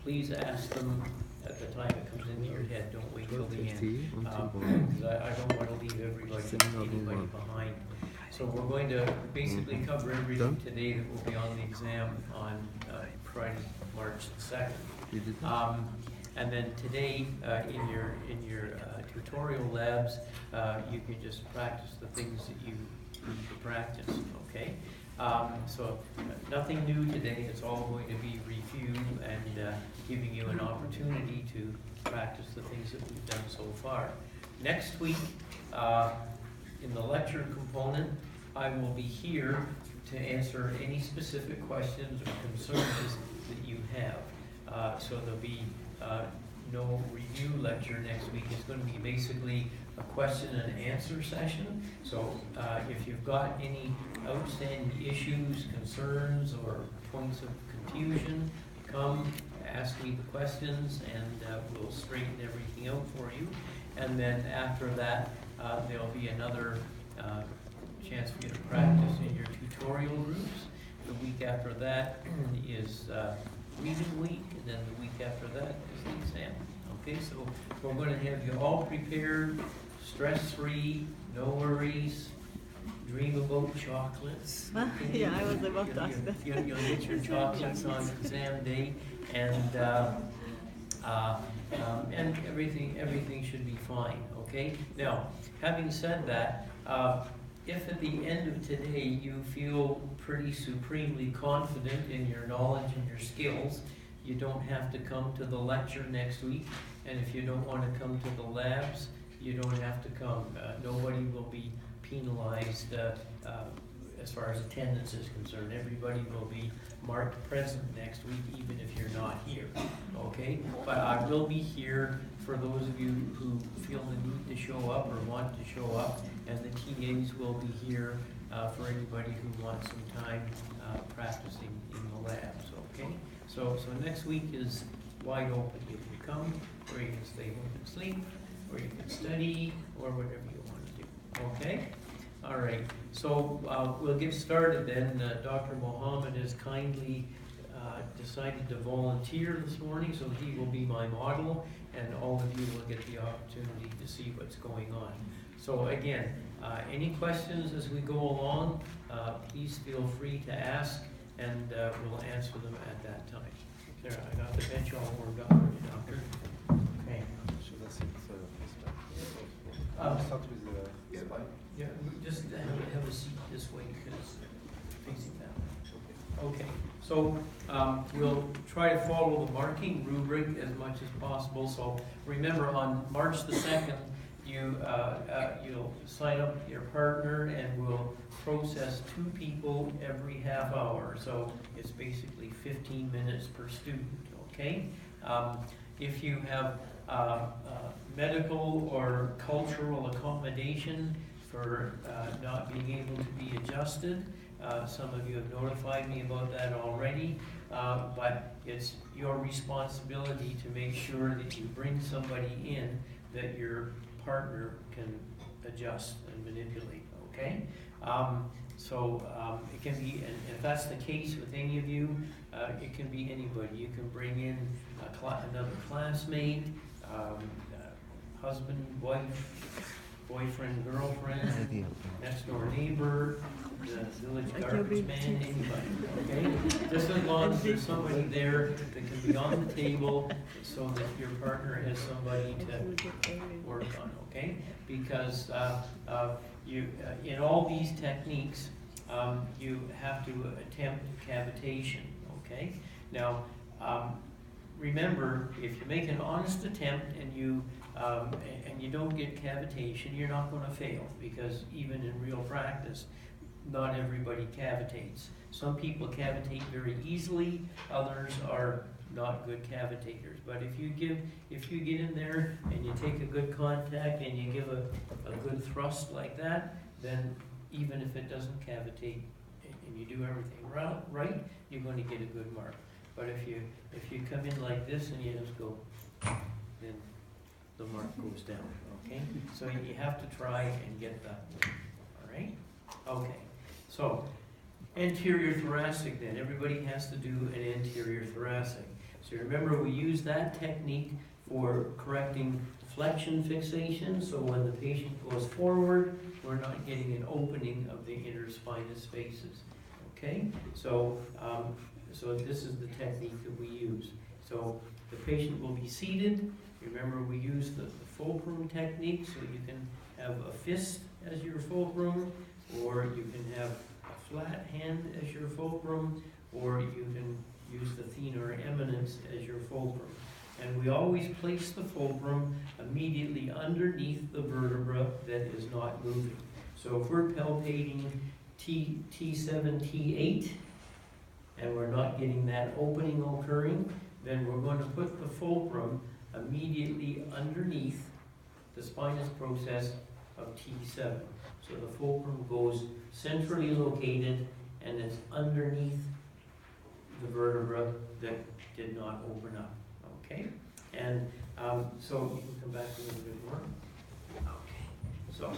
please ask them at the time it comes into your head. Don't wait till the end. Because I don't want to leave anybody behind. So we're going to basically cover everything today that will be on the exam on Friday, March 2nd. And then today, in your tutorial labs, you can just practice the things that you need to practice, okay? So nothing new today. It's all going to be review and giving you an opportunity to practice the things that we've done so far. Next week, in the lecture component, I will be here to answer any specific questions or concerns that you have. So there'll be no review lecture next week. It's going to be basically a question and answer session. So if you've got any outstanding issues, concerns, or points of confusion, come ask me the questions and we'll straighten everything out for you. And then after that, there'll be another chance for you to practice in your tutorial groups. The week after that is reading week, and then the week after that is the exam. Okay, so we're going to have you all prepared, stress-free, no worries. Dream about chocolates. Okay? Yeah, I was about to ask that. You'll get your chocolates on exam day, and everything should be fine. Okay. Now, having said that, if at the end of today you feel pretty supremely confident in your knowledge and your skills, you don't have to come to the lecture next week. And if you don't want to come to the labs, you don't have to come. Nobody will be penalized as far as attendance is concerned. Everybody will be marked present next week, even if you're not here. Okay? But I will be here for those of you who feel the need to show up or want to show up, and the TAs will be here for anybody who wants some time practicing in the labs. Okay? So next week is wide open. You can come, or you can stay home and sleep, or you can study, or whatever you want to do. Okay? All right. So we'll get started then. Dr. Mohammed has kindly decided to volunteer this morning, so he will be my model, and all of you will get the opportunity to see what's going on. So again, any questions as we go along, please feel free to ask, and we'll answer them at that time. There, I got the bench all warmed up for you, Doctor. Okay. Should I sit start with the spine? Yeah, just have a seat this way because facing that. Okay, so we'll try to follow the marking rubric as much as possible. So remember, on March the 2nd, you'll sign up your partner, and we'll process 2 people every half hour. So it's basically 15 minutes per student. Okay. If you have medical or cultural accommodation for not being able to be adjusted. Some of you have notified me about that already, but it's your responsibility to make sure that you bring somebody in that your partner can adjust and manipulate, okay? It can be, and if that's the case with any of you, it can be anybody. You can bring in another classmate, husband, wife, boyfriend, girlfriend, next door neighbor, the village garbage man, anybody, okay? Just as long as there's somebody there that can be on the table so that your partner has somebody to work on, okay? Because in all these techniques, you have to attempt cavitation, okay? Now, remember, if you make an honest attempt and you don't get cavitation, you're not going to fail, because even in real practice, not everybody cavitates. Some people cavitate very easily, others are not good cavitators. But if you get in there and you take a good contact and you give a good thrust like that, then even if it doesn't cavitate and you do everything right, you're going to get a good mark. But if you come in like this and you just go, then the mark goes down, okay? So you have to try and get that one, all right? Okay, so anterior thoracic then. Everybody has to do an anterior thoracic. So remember, we use that technique for correcting flexion fixation, so when the patient goes forward, we're not getting an opening of the interspinous spaces. Okay, so so this is the technique that we use. So the patient will be seated. Remember, we use the fulcrum technique, so you can have a fist as your fulcrum, or you can have a flat hand as your fulcrum, or you can use the thenar eminence as your fulcrum. And we always place the fulcrum immediately underneath the vertebra that is not moving. So if we're palpating T7, T8, and we're not getting that opening occurring, then we're going to put the fulcrum immediately underneath the spinous process of T7. So the fulcrum goes centrally located and it's underneath the vertebra that did not open up. Okay? And so you can come back a little bit more. Okay. So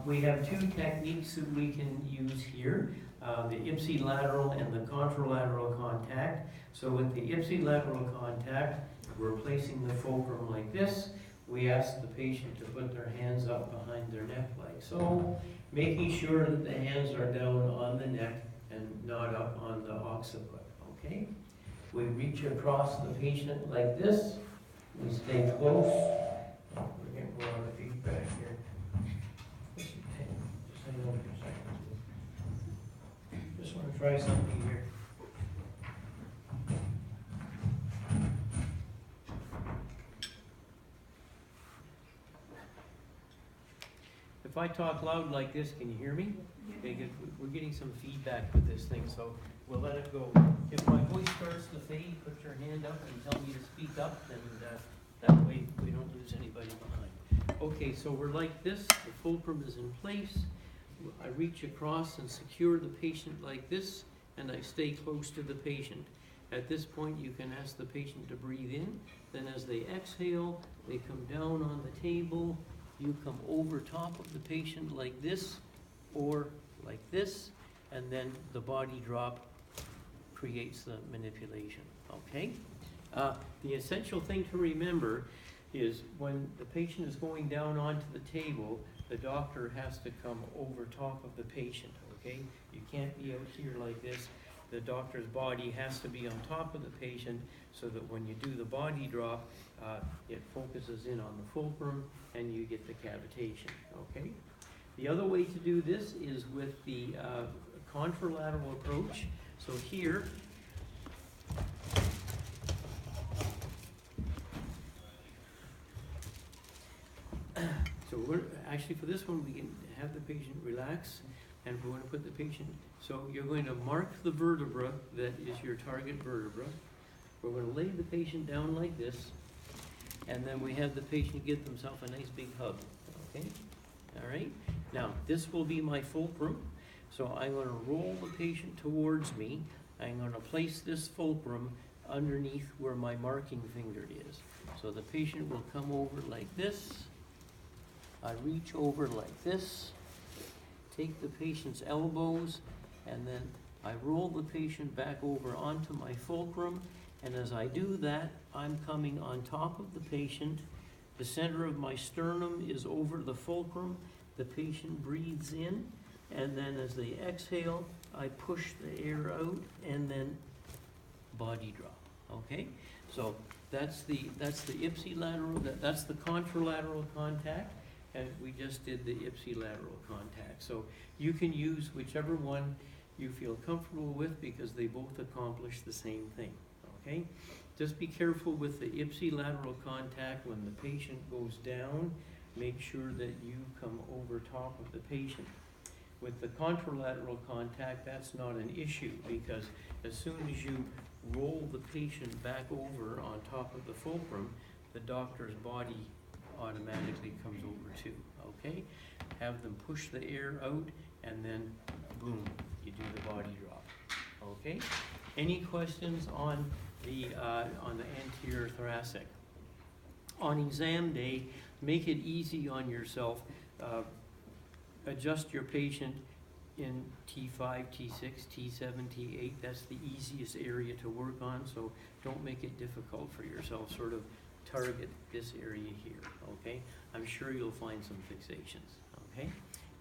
we have two techniques that we can use here. The ipsilateral and the contralateral contact. So with the ipsilateral contact, we're placing the fulcrum like this. We ask the patient to put their hands up behind their neck like so, making sure that the hands are down on the neck and not up on the occiput. Okay? We reach across the patient like this. We stay close. We're getting a lot of feedback here. Just hang on for a second. Just want to try something here. If I talk loud like this, can you hear me? Okay, good. We're getting some feedback with this thing, so we'll let it go. If my voice starts to fade, put your hand up and tell me to speak up, and that way we don't lose anybody behind. Okay, so we're like this. The fulcrum is in place. I reach across and secure the patient like this, and I stay close to the patient. At this point, you can ask the patient to breathe in. Then as they exhale, they come down on the table. You come over top of the patient like this, or like this, and then the body drop creates the manipulation, okay? The essential thing to remember is when the patient is going down onto the table, the doctor has to come over top of the patient, okay? You can't be out here like this. The doctor's body has to be on top of the patient so that when you do the body drop, it focuses in on the fulcrum and you get the cavitation, okay? The other way to do this is with the contralateral approach. So here, so we're actually for this one, we can have the patient relax and we're going to put the patient, so you're going to mark the vertebra that is your target vertebra. We're going to lay the patient down like this, and then we have the patient give themselves a nice big hug, okay? All right, now this will be my fulcrum. So I'm going to roll the patient towards me. I'm going to place this fulcrum underneath where my marking finger is. So the patient will come over like this. I reach over like this, take the patient's elbows, and then I roll the patient back over onto my fulcrum. And as I do that, I'm coming on top of the patient. The center of my sternum is over the fulcrum. The patient breathes in, and then as they exhale, I push the air out and then body drop, okay? So that's the ipsilateral, that's the contralateral contact, and we just did the ipsilateral contact. So you can use whichever one you feel comfortable with because they both accomplish the same thing, okay? Just be careful with the ipsilateral contact. When the patient goes down, make sure that you come over top of the patient. With the contralateral contact, that's not an issue because as soon as you roll the patient back over on top of the fulcrum, the doctor's body automatically comes over too, okay? Have them push the air out and then boom, you do the body drop, okay? Any questions on the anterior thoracic? On exam day, make it easy on yourself. Adjust your patient in T5, T6, T7, T8. That's the easiest area to work on, so don't make it difficult for yourself. Sort of target this area here, okay? I'm sure you'll find some fixations, okay?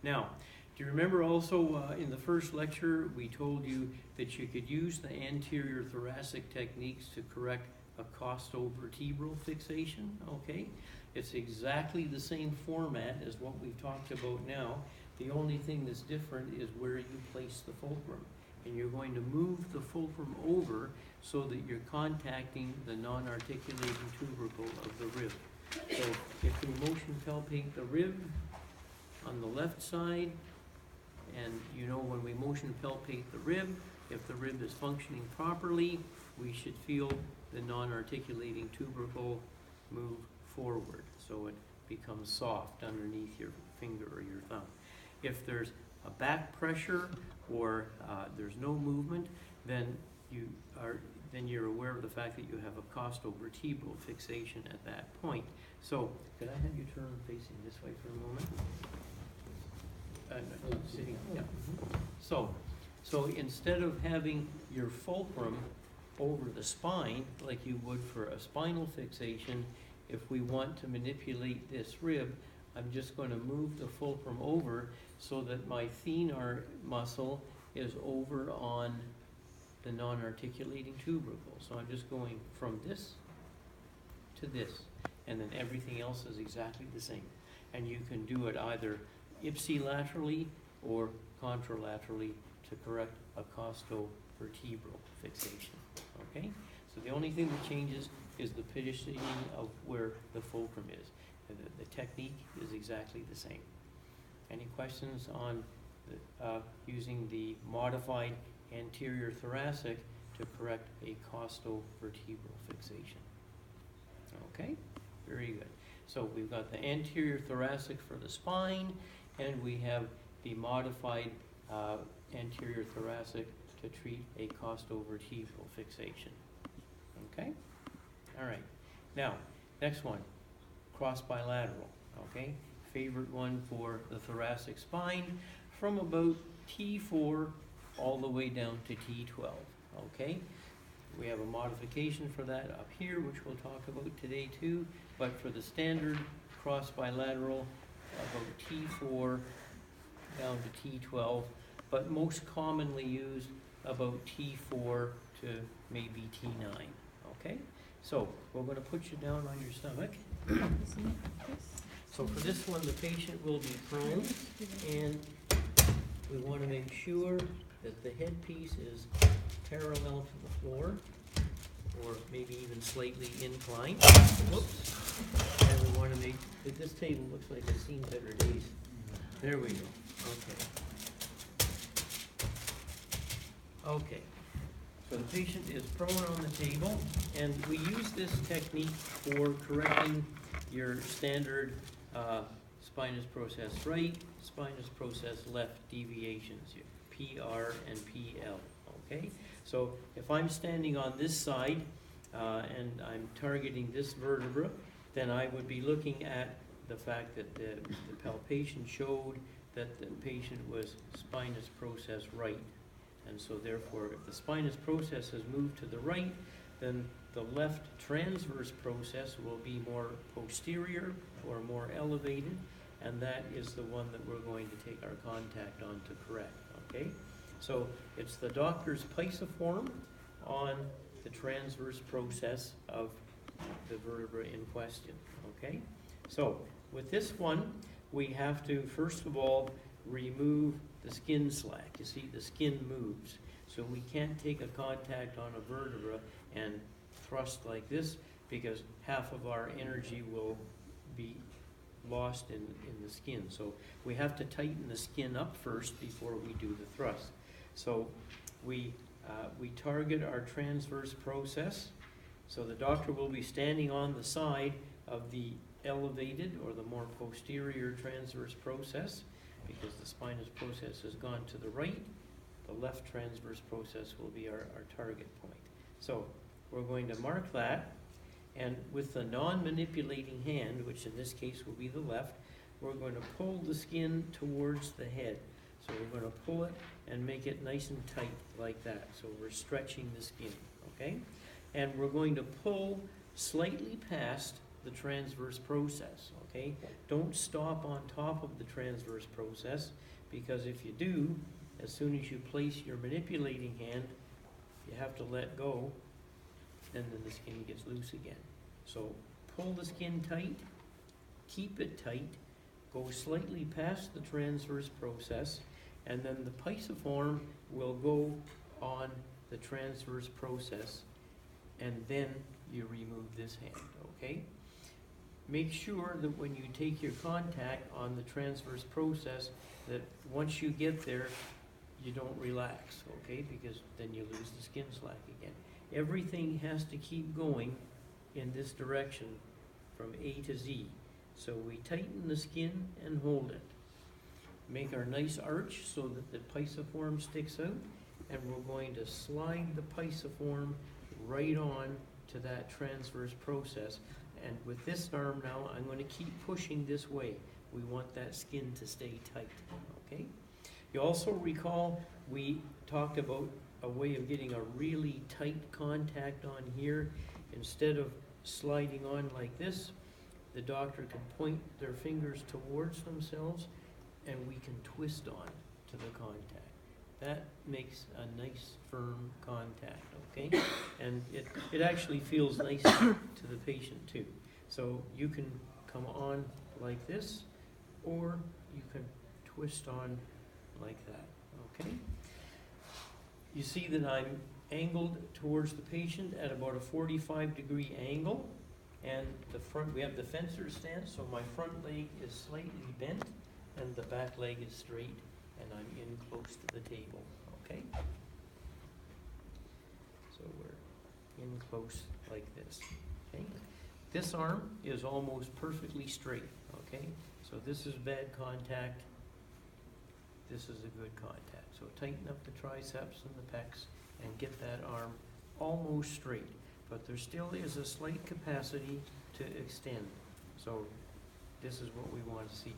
Now, do you remember also in the first lecture we told you that you could use the anterior thoracic techniques to correct a costovertebral fixation, okay? It's exactly the same format as what we've talked about now. The only thing that's different is where you place the fulcrum. And you're going to move the fulcrum over so that you're contacting the non-articulating tubercle of the rib. So if we motion palpate the rib on the left side, and you know when we motion palpate the rib, if the rib is functioning properly, we should feel the non-articulating tubercle move forward so it becomes soft underneath your finger or your thumb. If there's a back pressure or there's no movement, then you're aware of the fact that you have a costovertebral fixation at that point. So, could I have you turn facing this way for a moment? No, sitting, yeah. So instead of having your fulcrum over the spine like you would for a spinal fixation, if we want to manipulate this rib, I'm just going to move the fulcrum over so that my thenar muscle is over on the non-articulating tubercle. So I'm just going from this to this, and then everything else is exactly the same. And you can do it either ipsilaterally or contralaterally to correct a costovertebral fixation, okay? So the only thing that changes is the positioning of where the fulcrum is. The technique is exactly the same. Any questions on using the modified anterior thoracic to correct a costovertebral fixation? Okay, very good. So we've got the anterior thoracic for the spine, and we have the modified anterior thoracic to treat a costovertebral fixation. Okay? All right. Now, next one, cross bilateral. Okay? Favorite one for the thoracic spine from about T4 all the way down to T12. Okay? We have a modification for that up here, which we'll talk about today too. But for the standard cross bilateral, about T4 down to T12, but most commonly used about T4 to maybe T9. Okay? So we're going to put you down on your stomach. So for this one, the patient will be prone, and we want to make sure that the headpiece is parallel to the floor, or maybe even slightly inclined. Whoops. And we want to make, this table looks like it's seen better days. There we go. Okay. Okay. So the patient is prone on the table, and we use this technique for correcting your standard spinous process right, spinous process left deviations, your PR and PL, okay? So if I'm standing on this side and I'm targeting this vertebra, then I would be looking at the fact that the palpation showed that the patient was spinous process right. And so therefore, if the spinous process has moved to the right, then the left transverse process will be more posterior or more elevated, and that is the one that we're going to take our contact on to correct, okay? So it's the doctor's pisiform on the transverse process of the vertebra in question, okay? So with this one, we have to, first of all, remove the skin slack. You see, the skin moves. So we can't take a contact on a vertebra and thrust like this, because half of our energy will be lost in the skin. So we have to tighten the skin up first before we do the thrust. So we target our transverse process. So the doctor will be standing on the side of the elevated or the more posterior transverse process, because the spinous process has gone to the right. The left transverse process will be our target point. So we're going to mark that, and with the non-manipulating hand, which in this case will be the left, we're going to pull the skin towards the head. So we're gonna pull it and make it nice and tight like that. So we're stretching the skin, okay? And we're going to pull slightly past the transverse process, okay? Don't stop on top of the transverse process, because if you do, as soon as you place your manipulating hand, you have to let go, and then the skin gets loose again. So pull the skin tight, keep it tight, go slightly past the transverse process, and then the pisiform will go on the transverse process, and then you remove this hand, okay? Make sure that when you take your contact on the transverse process, that once you get there, you don't relax, okay? Because then you lose the skin slack again. Everything has to keep going in this direction from A to Z. So we tighten the skin and hold it. Make our nice arch so that the pisiform sticks out, and we're going to slide the pisiform right on to that transverse process. And with this arm now, I'm going to keep pushing this way. We want that skin to stay tight, okay? You also recall we talked about a way of getting a really tight contact on here. Instead of sliding on like this, the doctor can point their fingers towards themselves, and we can twist on to the contact. That makes a nice firm contact, okay? And it actually feels nice to the patient too. So you can come on like this, or you can twist on like that, okay? You see that I'm angled towards the patient at about a 45-degree angle, and the front, we have the fencer stance, so my front leg is slightly bent, and the back leg is straight, and I'm in close to the table, okay? So we're in close like this, okay? This arm is almost perfectly straight, okay? So this is bad contact, this is a good contact. So tighten up the triceps and the pecs and get that arm almost straight. But there still is a slight capacity to extend. So this is what we want to see.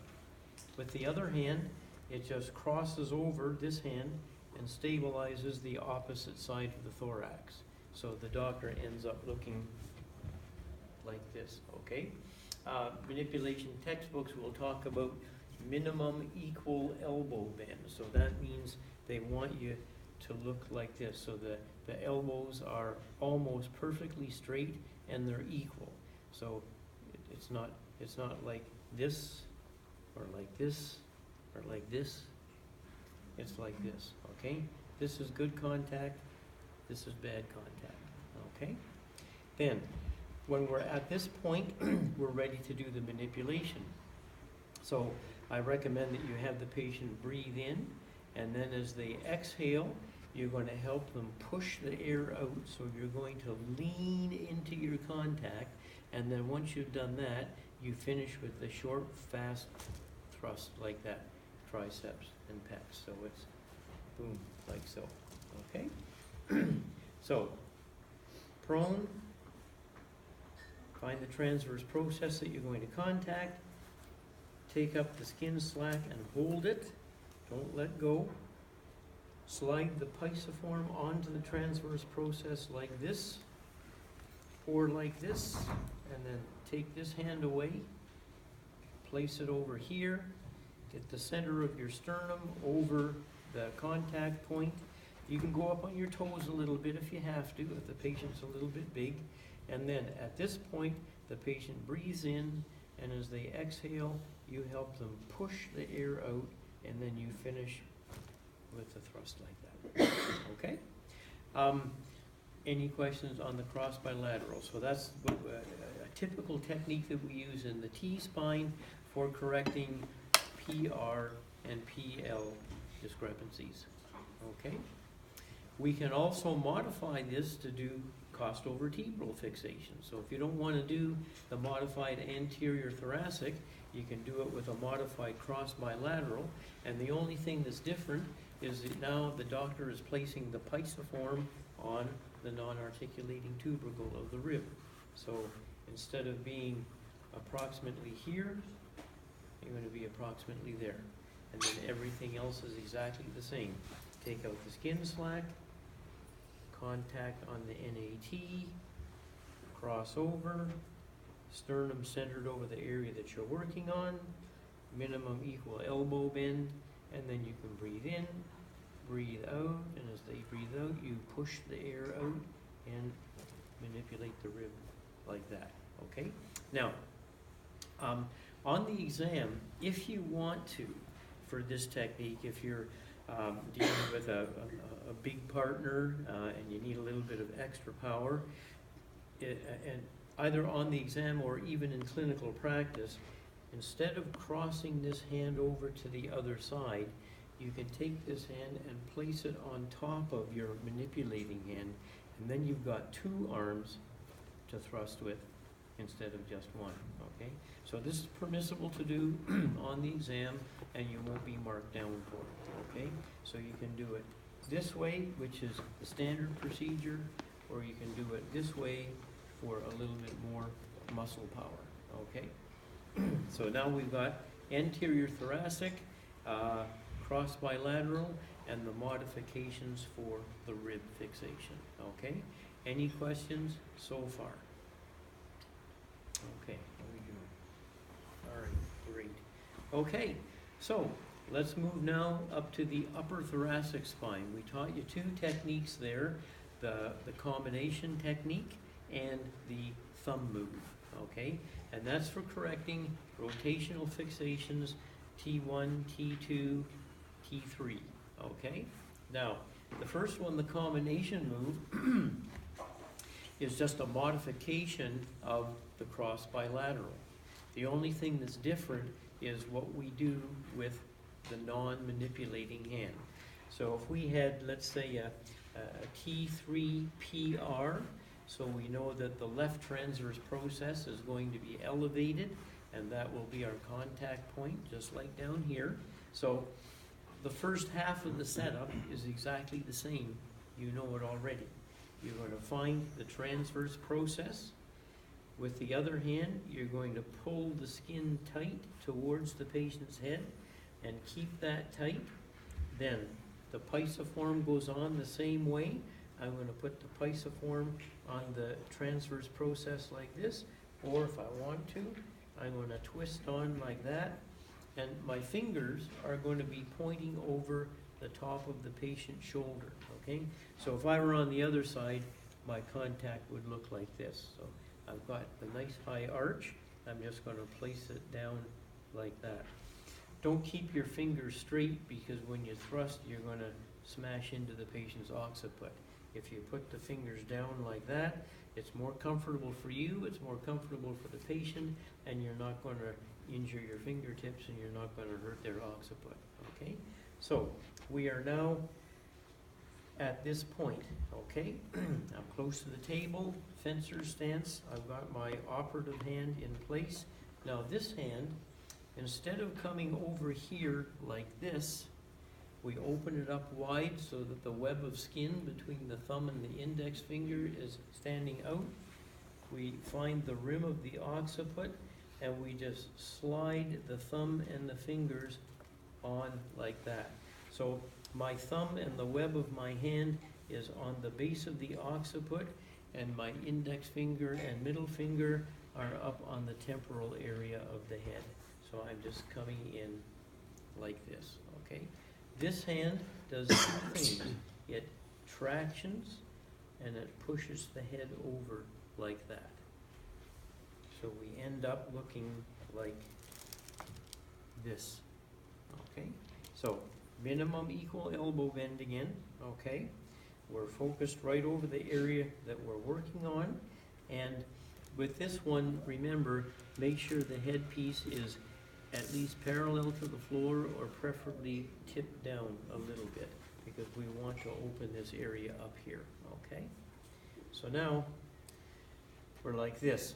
With the other hand, it just crosses over this hand and stabilizes the opposite side of the thorax. So the doctor ends up looking like this, okay? Manipulation textbooks will talk about minimum equal elbow bend. So that means they want you to look like this. So the elbows are almost perfectly straight and they're equal. So it's not like this or like this or like this. It's like this, okay? This is good contact, this is bad contact, okay? Then, when we're at this point, we're ready to do the manipulation. So I recommend that you have the patient breathe in, and then as they exhale, you're going to help them push the air out. So you're going to lean into your contact, and then once you've done that, you finish with the short, fast thrust like that, triceps and pecs. So it's boom, like so, okay? So, prone, find the transverse process that you're going to contact, take up the skin slack and hold it, don't let go. Slide the pisiform onto the transverse process like this, or like this, and then take this hand away, place it over here, get the center of your sternum over the contact point. You can go up on your toes a little bit if you have to, if the patient's a little bit big. And then at this point, the patient breathes in, and as they exhale, you help them push the air out, and then you finish with the thrust like that, okay? Any questions on the cross bilateral? So that's a typical technique that we use in the T-spine for correcting PR and PL discrepancies, okay? We can also modify this to do costovertebral fixation. So if you don't want to do the modified anterior thoracic, you can do it with a modified cross bilateral, and the only thing that's different is that now the doctor is placing the pisiform on the non-articulating tubercle of the rib. So instead of being approximately here, you're going to be approximately there. and then everything else is exactly the same. Take out the skin slack, contact on the NAT, cross over, sternum centered over the area that you're working on, minimum equal elbow bend, and then you can breathe in, breathe out, and as they breathe out, you push the air out and manipulate the rib like that, okay? Now, on the exam, if you want to, for this technique, if you're dealing with a big partner and you need a little bit of extra power, and either on the exam or even in clinical practice, instead of crossing this hand over to the other side, you can take this hand and place it on top of your manipulating hand, and then you've got two arms to thrust with instead of just one, okay? So this is permissible to do on the exam, and you won't be marked down for it, okay? So you can do it this way, which is the standard procedure, or you can do it this way for a little bit more muscle power, okay? So now we've got anterior thoracic, cross bilateral, and the modifications for the rib fixation, okay? Any questions so far? Okay, how we doing? All right, great. Okay, so let's move now up to the upper thoracic spine. We taught you two techniques there, the combination technique and the thumb move, okay? And that's for correcting rotational fixations T1, T2, T3, okay? Now, the first one, the combination move, is just a modification of the cross bilateral. The only thing that's different is what we do with the non-manipulating hand. So if we had, let's say, a T3 PR, so we know that the left transverse process is going to be elevated, and that will be our contact point, just like down here. So the first half of the setup is exactly the same. You know it already. You're going to find the transverse process. With the other hand, you're going to pull the skin tight towards the patient's head and keep that tight. Then the pisiform goes on the same way. I'm going to put the pisiform on the transverse process like this, or if I want to, I'm going to twist on like that, and my fingers are going to be pointing over the top of the patient's shoulder, okay? So if I were on the other side, my contact would look like this. So I've got the nice high arch. I'm just going to place it down like that. Don't keep your fingers straight, because when you thrust, you're going to smash into the patient's occiput. If you put the fingers down like that, it's more comfortable for you, it's more comfortable for the patient, and you're not going to injure your fingertips, and you're not going to hurt their occiput, okay? So we are now at this point, okay? I'm close to the table, fencer stance. I've got my operative hand in place. Now this hand, instead of coming over here like this, we open it up wide so that the web of skin between the thumb and the index finger is standing out. We find the rim of the occiput, and we just slide the thumb and the fingers on like that. So my thumb and the web of my hand is on the base of the occiput, and my index finger and middle finger are up on the temporal area of the head. So I'm just coming in like this, okay? This hand does two things. It tractions and it pushes the head over like that. So we end up looking like this, okay? So minimum equal elbow bend again, okay? We're focused right over the area that we're working on. And with this one, remember, make sure the headpiece is at least parallel to the floor, or preferably tipped down a little bit, because we want to open this area up here, okay? So now, we're like this.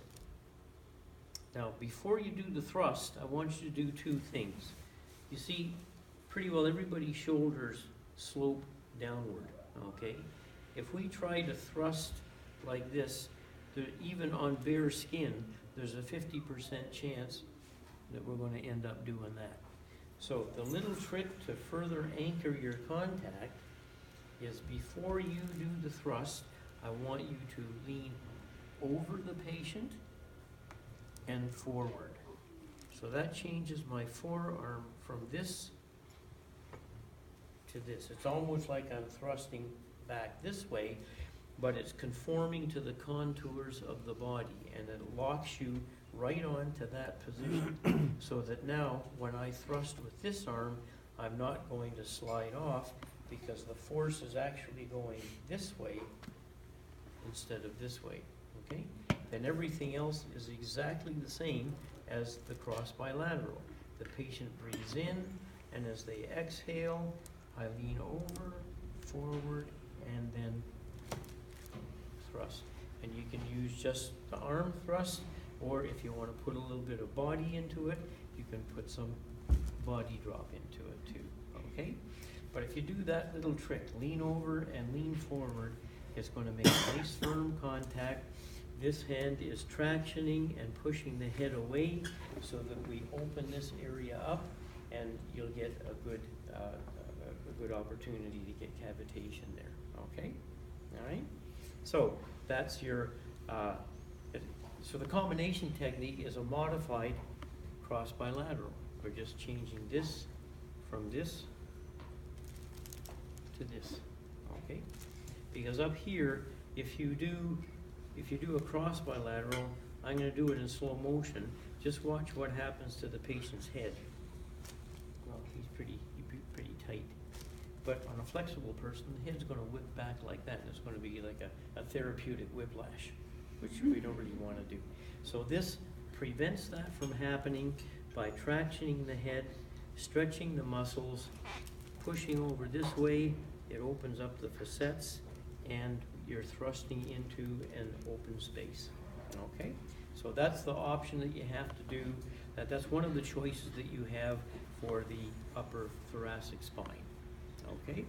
Now, before you do the thrust, I want you to do two things. You see, pretty well everybody's shoulders slope downward, okay? If we try to thrust like this, even on bare skin, there's a 50% chance that we're going to end up doing that. So the little trick to further anchor your contact is before you do the thrust, I want you to lean over the patient and forward. So that changes my forearm from this to this. It's almost like I'm thrusting back this way, but it's conforming to the contours of the body, and it locks you right on to that position so that now when I thrust with this arm, I'm not going to slide off because the force is actually going this way instead of this way, okay? Then everything else is exactly the same as the cross bilateral. The patient breathes in, and as they exhale, I lean over, forward, and then thrust. And you can use just the arm thrust, or if you want to put a little bit of body into it, you can put some body drop into it too, okay? But if you do that little trick, lean over and lean forward, it's going to make nice firm contact. This hand is tractioning and pushing the head away so that we open this area up, and you'll get a good opportunity to get cavitation there, okay? All right? So that's your, so the combination technique is a modified cross bilateral. We're just changing this from this to this, okay? Because up here, if you do a cross bilateral, I'm going to do it in slow motion. Just watch what happens to the patient's head. Well, he's pretty tight. But on a flexible person, the head's going to whip back like that, and it's going to be like a therapeutic whiplash, which we don't really want to do. So this prevents that from happening by tractioning the head, stretching the muscles, pushing over this way. It opens up the facets, and you're thrusting into an open space, okay? So that's the option that you have to do. That's one of the choices that you have for the upper thoracic spine, okay?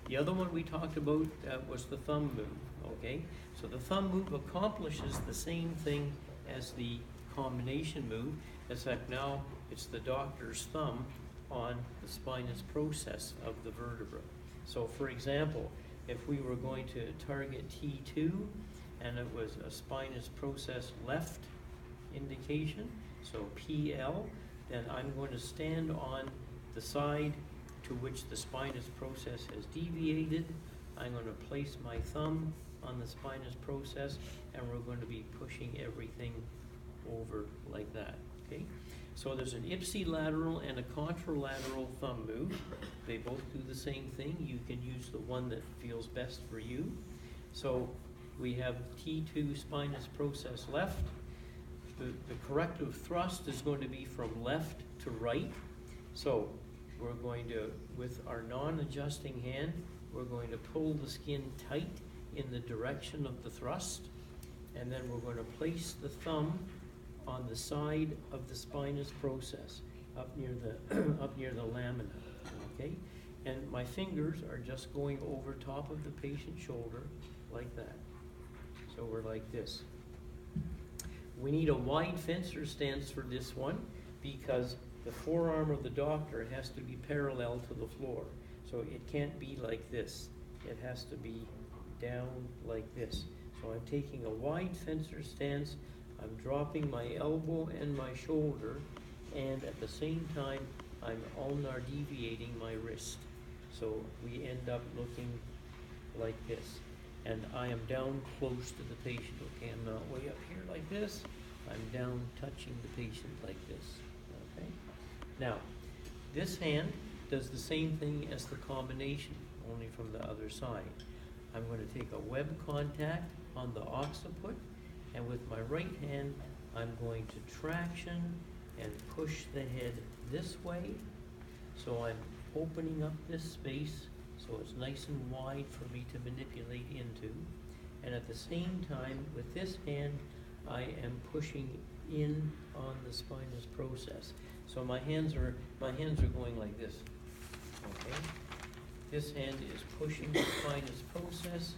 The other one we talked about was the thumb move, okay? So the thumb move accomplishes the same thing as the combination move, except now it's the doctor's thumb on the spinous process of the vertebra. So for example, if we were going to target T2 and it was a spinous process left indication, so PL, then I'm going to stand on the side to which the spinous process has deviated. I'm going to place my thumb on the spinous process, and we're going to be pushing everything over like that, okay? So there's an ipsilateral and a contralateral thumb move. They both do the same thing. You can use the one that feels best for you. So we have T2 spinous process left. The corrective thrust is going to be from left to right. So we're going to, with our non-adjusting hand, we're going to pull the skin tight in the direction of the thrust, and then we're going to place the thumb on the side of the spinous process, up near the lamina, okay? And my fingers are just going over top of the patient's shoulder like that. So we're like this. We need a wide fencer stance for this one because the forearm of the doctor has to be parallel to the floor. So it can't be like this. It has to be down like this. So I'm taking a wide fencer stance. I'm dropping my elbow and my shoulder, and at the same time, I'm ulnar deviating my wrist. So we end up looking like this. And I am down close to the patient. Okay, I'm not way up here like this. I'm down touching the patient like this. Okay. Now, this hand does the same thing as the combination, only from the other side. I'm going to take a web contact on the occiput, and with my right hand, I'm going to traction and push the head this way. So I'm opening up this space so it's nice and wide for me to manipulate into. And at the same time, with this hand, I am pushing in on the spinous process. So my hands are going like this. Okay? This hand is pushing the spinous process.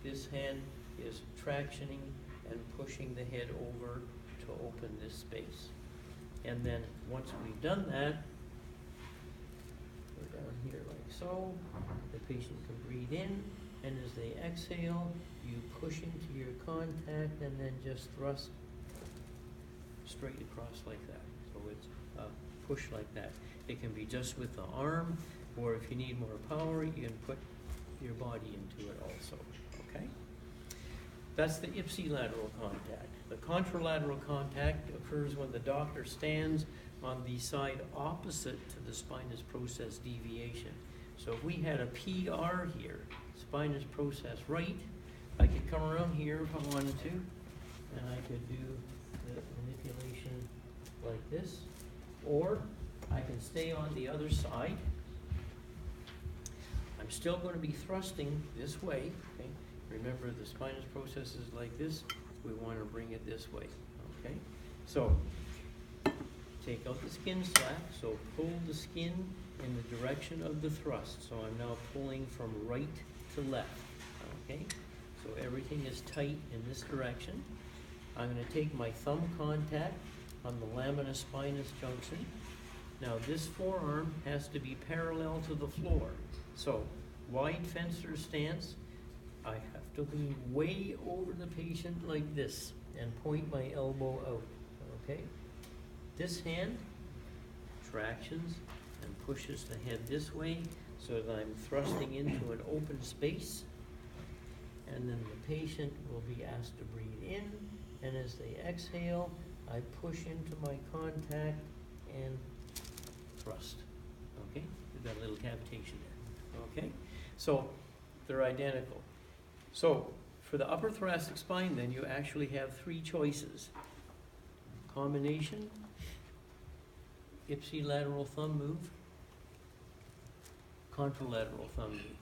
This hand is tractioning and pushing the head over to open this space. And then once we've done that, or down here like so. The patient can breathe in, and as they exhale, you push into your contact and then just thrust straight across like that. So it's a push like that. It can be just with the arm, or if you need more power, you can put your body into it also, okay? That's the ipsilateral contact. The contralateral contact occurs when the doctor stands on the side opposite to the spinous process deviation. So if we had a PR here, spinous process right, I could come around here if I wanted to, and I could do the manipulation like this, or I can stay on the other side. I'm still going to be thrusting this way, okay? Remember, the spinous process is like this. We want to bring it this way, okay? So, take out the skin slap, so pull the skin in the direction of the thrust. So I'm now pulling from right to left, okay? So everything is tight in this direction. I'm going to take my thumb contact on the lamina spinous junction. Now this forearm has to be parallel to the floor. So, wide fencer stance, I have to lean way over the patient like this and point my elbow out, okay? This hand tractions and pushes the head this way so that I'm thrusting into an open space, and then the patient will be asked to breathe in, and as they exhale, I push into my contact and thrust, okay? We've got a little cavitation there, okay? So they're identical. So for the upper thoracic spine then, you actually have three choices. Combination, ipsilateral thumb move, contralateral thumb move.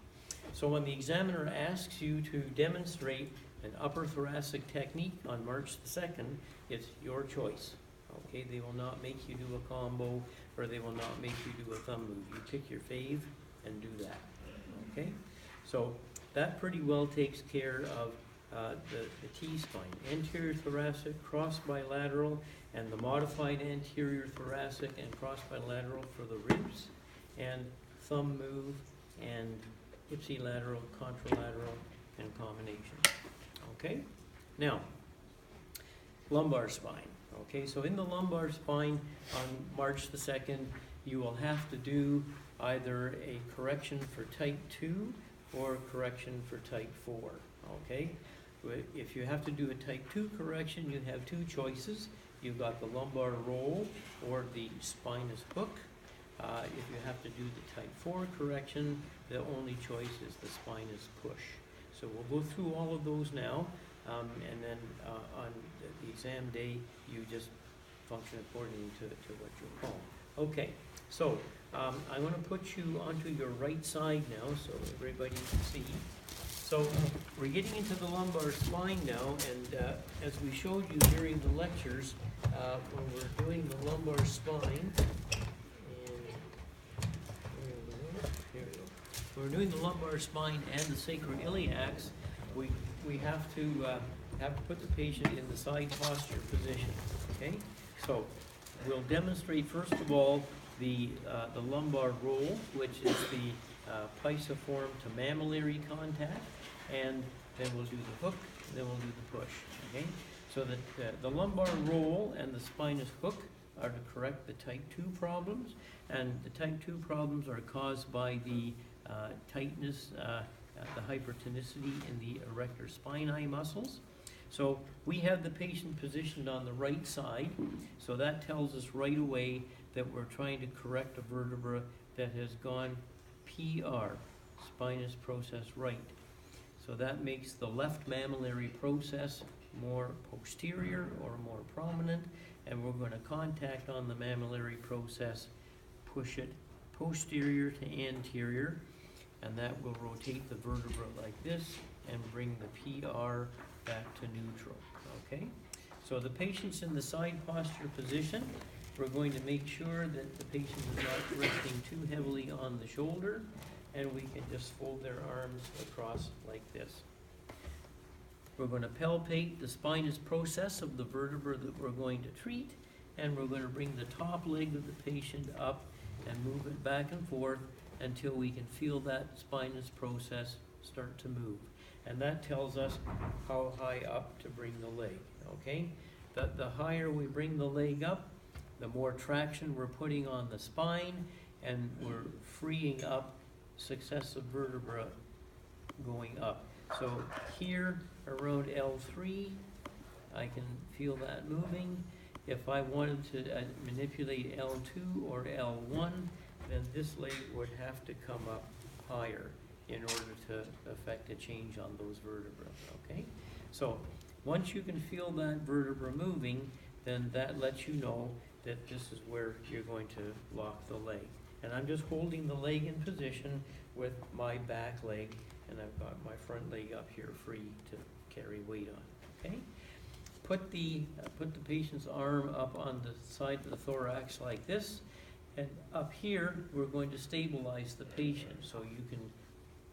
So when the examiner asks you to demonstrate an upper thoracic technique on March the 2nd, it's your choice. Okay, they will not make you do a combo, or they will not make you do a thumb move. You pick your fave and do that. Okay, so that pretty well takes care of the T-spine. Anterior thoracic, cross bilateral, and the modified anterior thoracic and cross bilateral for the ribs, and thumb move, and ipsilateral, contralateral, and combination. Okay, now lumbar spine. Okay, so in the lumbar spine on March the 2nd, you will have to do either a correction for type 2 or a correction for type 4. Okay, if you have to do a type 2 correction, you have two choices. You've got the lumbar roll or the spinous hook. If you have to do the type 4 correction, the only choice is the spinous push. So we'll go through all of those now, and then on the exam day, you just function according to what you're called. Okay, so I'm going to put you onto your right side now so everybody can see. So we're getting into the lumbar spine now, and as we showed you during the lectures, when we're doing the lumbar spine, we're doing the lumbar spine and the sacroiliacs, we have to put the patient in the side posture position, okay? So we'll demonstrate first of all the lumbar roll, which is the pisiform to mammillary contact, and then we'll do the hook, and then we'll do the push, okay? So that the lumbar roll and the spinous hook are to correct the type 2 problems, and the type 2 problems are caused by the tightness, the hypertonicity in the erector spinae muscles. So we have the patient positioned on the right side, so that tells us right away that we're trying to correct a vertebra that has gone PR, spinous process right. So that makes the left mammillary process more posterior or more prominent, and we're going to contact on the mammillary process, push it posterior to anterior, and that will rotate the vertebra like this and bring the PR back to neutral, okay? So the patient's in the side posture position. We're going to make sure that the patient is not resting too heavily on the shoulder, and we can just fold their arms across like this. We're going to palpate the spinous process of the vertebra that we're going to treat, and we're going to bring the top leg of the patient up and move it back and forth until we can feel that spinous process start to move. And that tells us how high up to bring the leg, okay? The higher we bring the leg up, the more traction we're putting on the spine, and we're freeing up successive vertebra going up. So here around L3, I can feel that moving. If I wanted to manipulate L2 or L1, then this leg would have to come up higher in order to affect a change on those vertebrae, okay? So once you can feel that vertebra moving, then that lets you know that this is where you're going to lock the leg. And I'm just holding the leg in position with my back leg, and I've got my front leg up here free to carry weight on, okay? Put the patient's arm up on the side of the thorax like this, and up here, we're going to stabilize the patient. So you can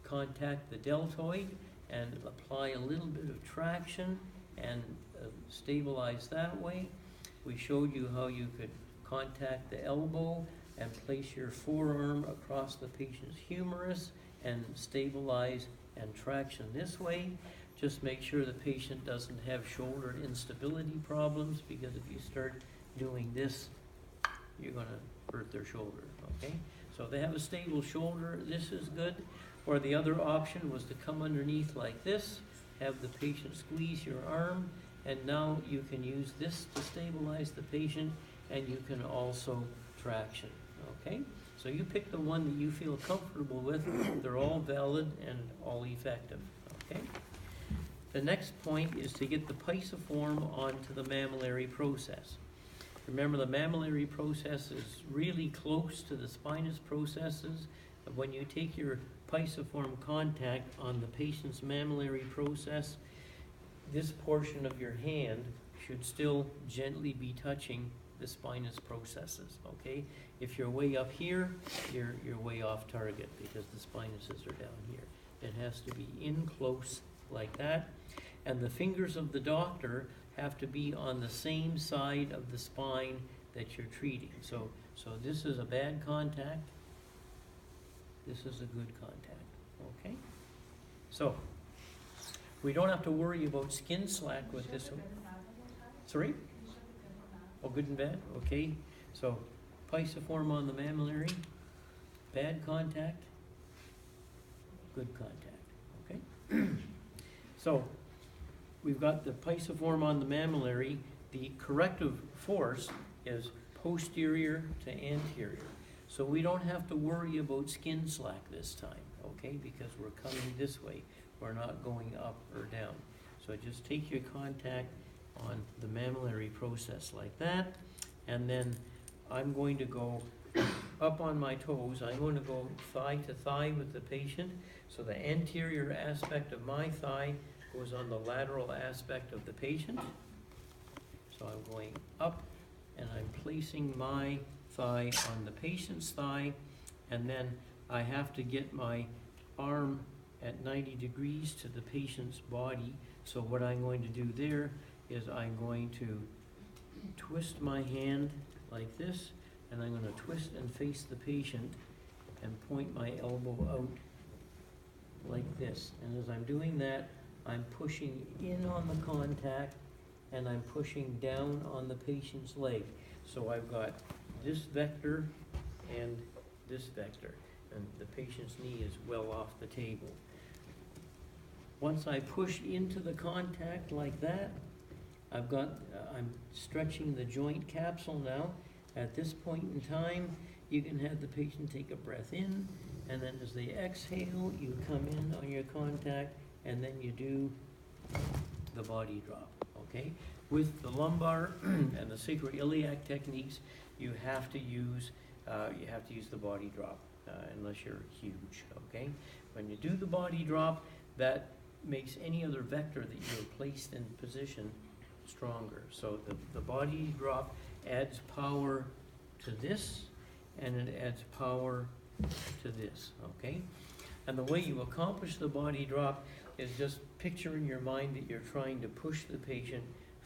contact the deltoid and apply a little bit of traction and stabilize that way. We showed you how you could contact the elbow and place your forearm across the patient's humerus and stabilize and traction this way. Just make sure the patient doesn't have shoulder instability problems, because if you start doing this, you're going to hurt their shoulder, okay? So they have a stable shoulder, this is good. Or the other option was to come underneath like this, have the patient squeeze your arm, and now you can use this to stabilize the patient, and you can also traction, okay? So you pick the one that you feel comfortable with. They're all valid and all effective, okay? The next point is to get the pisiform onto the mammillary process. Remember, the mammillary process is really close to the spinous processes. When you take your pisiform contact on the patient's mammillary process, this portion of your hand should still gently be touching the spinous processes, okay? If you're way up here, you're way off target, because the spinuses are down here. It has to be in close like that. And the fingers of the doctor have to be on the same side of the spine that you're treating. So this is a bad contact. This is a good contact, okay? So we don't have to worry about skin slack with this one. Sorry? Oh, good and bad, okay. So pisiform on the mammillary, bad contact, good contact, okay? So we've got the pisiform on the mammillary. The corrective force is posterior to anterior. So we don't have to worry about skin slack this time, okay? Because we're coming this way. We're not going up or down. So just take your contact on the mammillary process like that. And then I'm going to go up on my toes. I'm going to go thigh to thigh with the patient. So the anterior aspect of my thigh goes on the lateral aspect of the patient. So I'm going up and I'm placing my thigh on the patient's thigh, and then I have to get my arm at 90 degrees to the patient's body. So what I'm going to do there is I'm going to twist my hand like this, and I'm going to twist and face the patient and point my elbow out like this. And as I'm doing that, I'm pushing in on the contact and I'm pushing down on the patient's leg. So I've got this vector and this vector, and the patient's knee is well off the table. Once I push into the contact like that, I'm stretching the joint capsule now. At this point in time, you can have the patient take a breath in, and then as they exhale, you come in on your contact, and then you do the body drop, okay? With the lumbar and the sacroiliac techniques, you have to use the body drop unless you're huge, okay? When you do the body drop, that makes any other vector that you're placed in position stronger. So the body drop adds power to this, and it adds power to this, okay? And the way you accomplish the body drop is just picture in your mind that you're trying to push the patient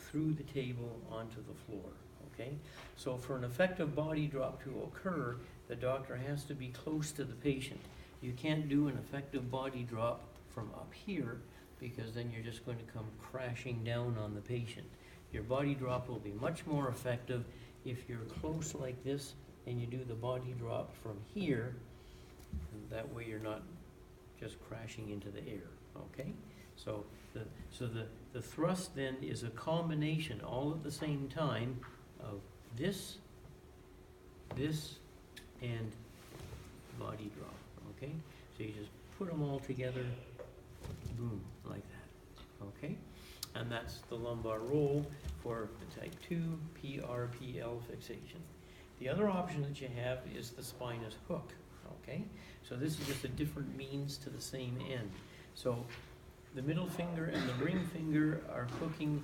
through the table onto the floor, okay? So for an effective body drop to occur, the doctor has to be close to the patient. You can't do an effective body drop from up here because then you're just going to come crashing down on the patient. Your body drop will be much more effective if you're close like this and you do the body drop from here. And that way you're not just crashing into the air, okay? So the thrust then is a combination all at the same time of this, and body drop, okay? So you just put them all together, boom, like that, okay? And that's the lumbar roll for the type 2 PRPL fixation. The other option that you have is the spinous hook, okay? So this is just a different means to the same end. So the middle finger and the ring finger are hooking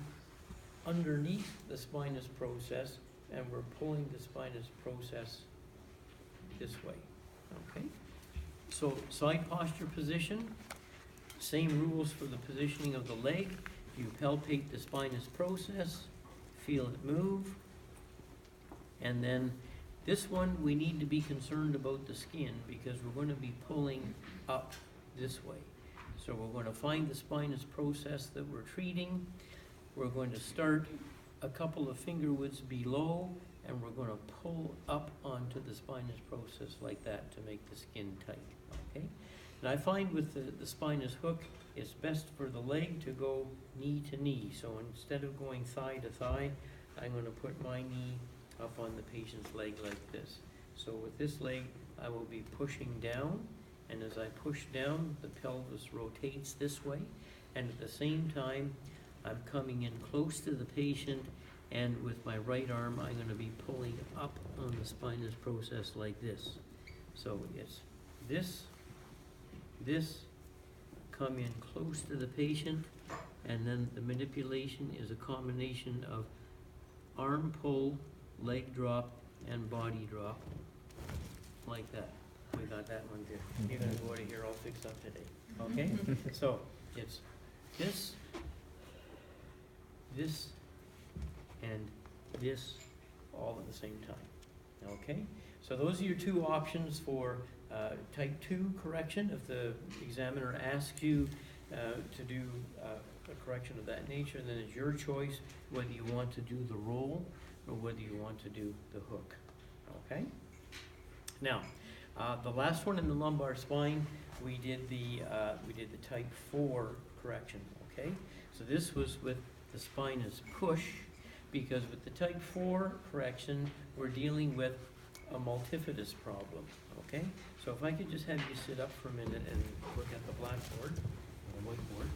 underneath the spinous process, and we're pulling the spinous process this way, okay? So side posture position, same rules for the positioning of the leg. You palpate the spinous process, feel it move, and then this one we need to be concerned about the skin because we're going to be pulling up this way. So we're going to find the spinous process that we're treating. We're going to start a couple of finger widths below, and we're going to pull up onto the spinous process like that to make the skin tight, okay? And I find with the spinous hook, it's best for the leg to go knee to knee. So instead of going thigh to thigh, I'm going to put my knee up on the patient's leg like this. So with this leg, I will be pushing down, and as I push down, the pelvis rotates this way, and at the same time, I'm coming in close to the patient, and with my right arm, I'm going to be pulling up on the spinous process like this. So it's this, come in close to the patient, and then the manipulation is a combination of arm pull, leg drop, and body drop, like that. We got that one there. You're gonna go out of here all fixed up today, okay? So it's this, and this all at the same time, okay? So those are your two options for type 2 correction. If the examiner asks you to do a correction of that nature, then it's your choice whether you want to do the roll or whether you want to do the hook, okay? Now, the last one in the lumbar spine, we did the type 4 correction, okay? So this was with the spinous push, because with the type 4 correction, we're dealing with a multifidus problem, okay? So if I could just have you sit up for a minute and look at the blackboard, or the whiteboard,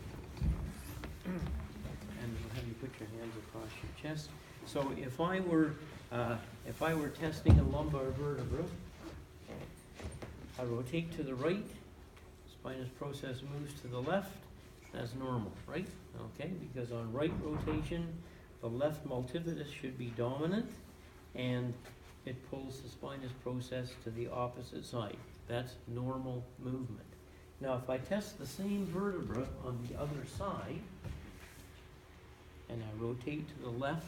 and we'll have you put your hands across your chest. So if I were testing a lumbar vertebra, I rotate to the right, spinous process moves to the left, that's normal, right? Okay, because on right rotation, the left multifidus should be dominant, and it pulls the spinous process to the opposite side. That's normal movement. Now, if I test the same vertebra on the other side, and I rotate to the left,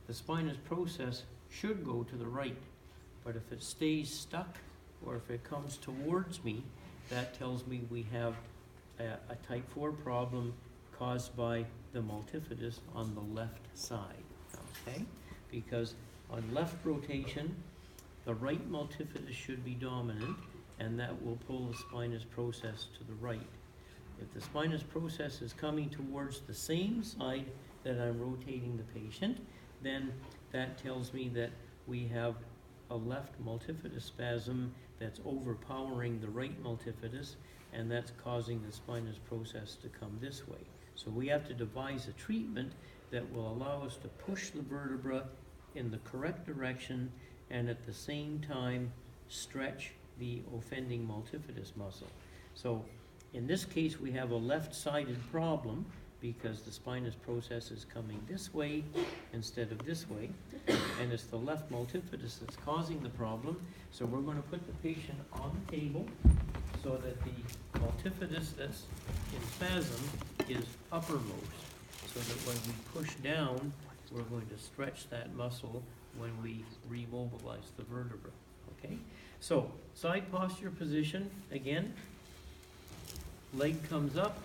the spinous process should go to the right. But if it stays stuck, or if it comes towards me, that tells me we have a type 4 problem caused by the multifidus on the left side, okay? Because on left rotation, the right multifidus should be dominant, and that will pull the spinous process to the right. If the spinous process is coming towards the same side that I'm rotating the patient, then that tells me that we have a left multifidus spasm that's overpowering the right multifidus, and that's causing the spinous process to come this way. So we have to devise a treatment that will allow us to push the vertebra in the correct direction and at the same time stretch the offending multifidus muscle. So in this case, we have a left-sided problem because the spinous process is coming this way instead of this way, and it's the left multifidus that's causing the problem. So we're going to put the patient on the table so that the multifidus that's in spasm is uppermost, so that when we push down, we're going to stretch that muscle when we remobilize the vertebra, okay? So, side posture position, again, leg comes up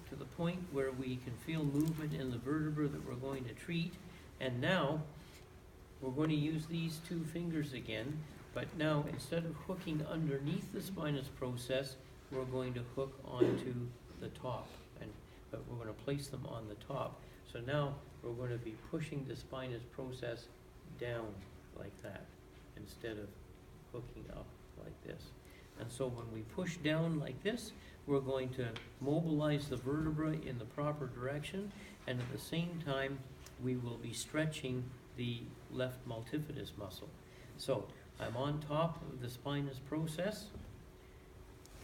to the point where we can feel movement in the vertebra that we're going to treat, and now we're going to use these two fingers again, but now instead of hooking underneath the spinous process, we're going to hook onto the top, but we're going to place them on the top. So now we're going to be pushing the spinous process down like that instead of hooking up like this. And so when we push down like this, we're going to mobilize the vertebra in the proper direction, and at the same time we will be stretching the left multifidus muscle. So I'm on top of the spinous process,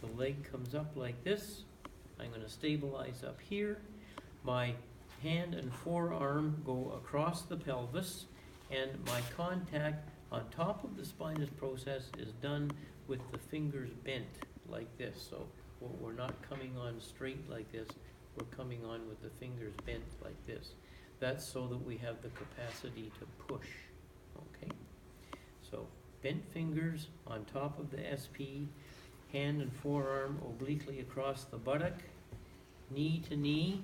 the leg comes up like this, I'm going to stabilize up here, my hand and forearm go across the pelvis, and my contact on top of the spinous process is done with the fingers bent like this. So we're not coming on straight like this, we're coming on with the fingers bent like this. That's so that we have the capacity to push, okay? So bent fingers on top of the SP, hand and forearm obliquely across the buttock, knee to knee,